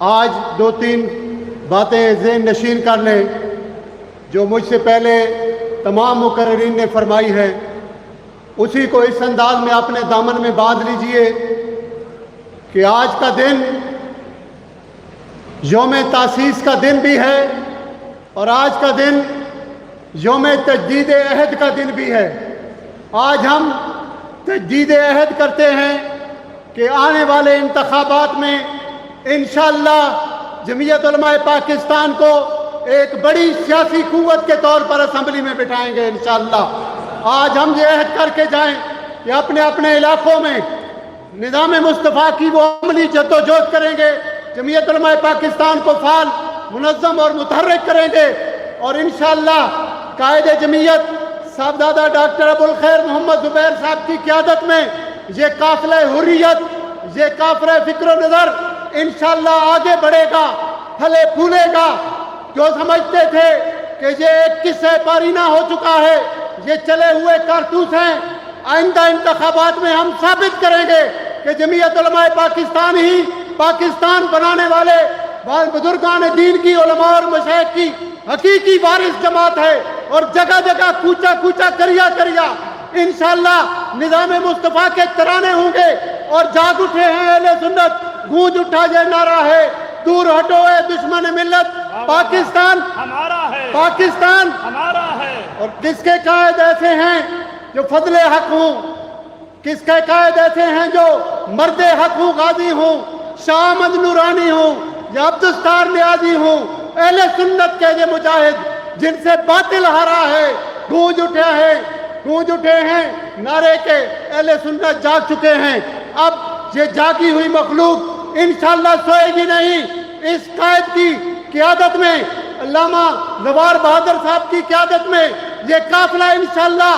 آج دو تین باتیں ذہن نشین کر لیں جو مجھ سے پہلے تمام مقررین نے فرمائی ہے، اسی کو اس انداز میں اپنے دامن میں باندھ لیجئے کہ آج کا دن یوم تاسیس کا دن بھی ہے اور آج کا دن یوم تجدید عہد کا دن بھی ہے۔ آج ہم تجدید عہد کرتے ہیں کہ آنے والے انتخابات میں انشاءاللہ جمعیت علماء پاکستان کو ایک بڑی سیاسی قوت کے طور پر اسمبلی میں بٹھائیں گے انشاءاللہ۔ آج ہم یہ عہد کر کے جائیں کہ اپنے اپنے علاقوں میں نظام مصطفیٰ کی وہ عملی جدوجہد کریں گے، جمعیت علماء پاکستان کو فعال، منظم اور متحرک کریں گے، اور انشاءاللہ قائد جمعیت صاحبزادہ ڈاکٹر ابوالخیر محمد زبیر صاحب کی قیادت میں یہ قافلہ حریت، یہ قافلہ فکر و نظر انشاءاللہ آگے بڑھے گا، پھلے پھولے گا۔ جو سمجھتے تھے کہ یہ ایک قصہ پارینہ ہو چکا ہے، یہ چلے ہوئے کارتوس ہیں، آئندہ انتخابات میں ہم ثابت کریں گے کہ جمعیت علماء پاکستان ہی پاکستان بنانے والے بزرگان دین کی، علماء اور مشائخ کی حقیقی وارث جماعت ہے، اور جگہ جگہ کوچا کوچا کریا کریا انشاءاللہ نظام مصطفیٰ کے ترانے ہوں گے۔ اور جاگ اٹھے ہیں اہل سنت، گونج اٹھا یہ نعرہ ہے، دور ہٹو اے دشمن ملت، پاکستان ہمارا ہے، پاکستان ہمارا ہے۔ اور کس کے قائد ایسے ہیں جو فضل حق ہوں، کس کے قائد ایسے ہیں جو مرد حق ہوں، غازی ہوں، شاہ احمد نورانی ہوں یا عبدالستار نیازی ہوں، اہل سنت کے یہ مجاہد جن سے باطل ہارا ہے، گونج اٹھے ہیں نعرے کے، اہل سنت جاگ چکے ہیں۔ اب یہ جاگی ہوئی مخلوق انشاءاللہ سوئے گی نہیں۔ اس قائد کی قیادت میں، علامہ زوار بہادر صاحب کی قیادت میں یہ قافلہ انشاءاللہ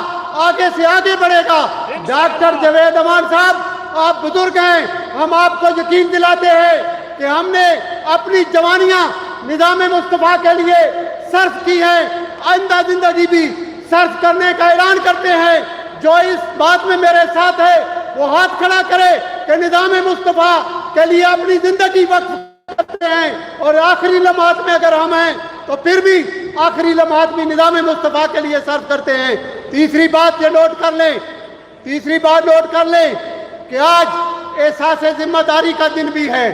آگے سے آگے بڑھے گا۔ ڈاکٹر جاوید امان صاحب، آپ بزرگ ہیں، ہم آپ کو یقین دلاتے ہیں کہ ہم نے اپنی جوانیاں نظام مصطفیٰ کے لیے صرف کی ہیں، آئندہ زندگی بھی صرف کرنے کا اعلان کرتے ہیں۔ جو اس بات میں میرے ساتھ ہے وہ ہاتھ کھڑا کرے کہ نظام مصطفیٰ کے لیے اپنی زندگی وقف کرتے ہیں، اور آخری لمحات میں اگر ہم ہیں تو پھر بھی آخری لمحات بھی نظام مصطفیٰ کے لیے صرف کرتے ہیں۔ تیسری بات یہ نوٹ کر لیں کہ آج احساس ذمہ داری کا دن بھی ہے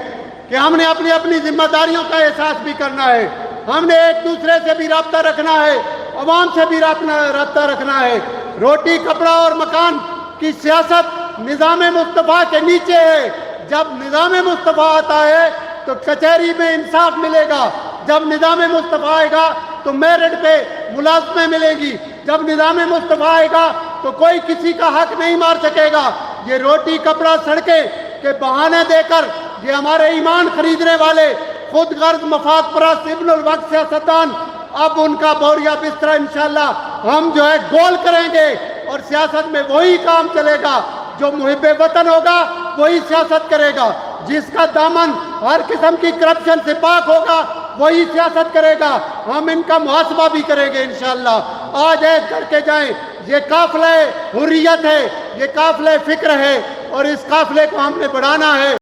کہ ہم نے اپنی ذمہ داریوں کا احساس بھی کرنا ہے۔ ہم نے ایک دوسرے سے بھی رابطہ رکھنا ہے، عوام سے بھی رابطہ رکھنا ہے۔ روٹی، کپڑا اور مکان کی سیاست نظام مصطفیٰ کے نیچے ہے۔ جب نظام مصطفیٰ آتا ہے تو کچہری میں انصاف ملے گا، جب نظام مصطفیٰ آئے گا تو میرٹ پہ ملازمیں ملے گی، جب نظام مصطفیٰ آئے گا تو کوئی کسی کا حق نہیں مار سکے گا۔ یہ روٹی، کپڑا، سڑکیں کے بہانے دے کر یہ ہمارے ایمان خریدنے والے خود غرض مفاد پرست ابن الوقت سیاستدان، اب ان کا بوریا بستر انشاءاللہ ہم جو ہے گول کریں گے، اور سیاست میں وہی کام چلے گا جو محب وطن ہوگا، وہی سیاست کرے گا۔ جس کا دامن ہر قسم کی کرپشن سے پاک ہوگا وہی سیاست کرے گا۔ ہم ان کا محاسبہ بھی کریں گے انشاءاللہ۔ آج عہد کر کے جائیں، یہ قافلہ حریت ہے، یہ قافلہ فکر ہے، اور اس قافلے کو ہم نے بڑھانا ہے۔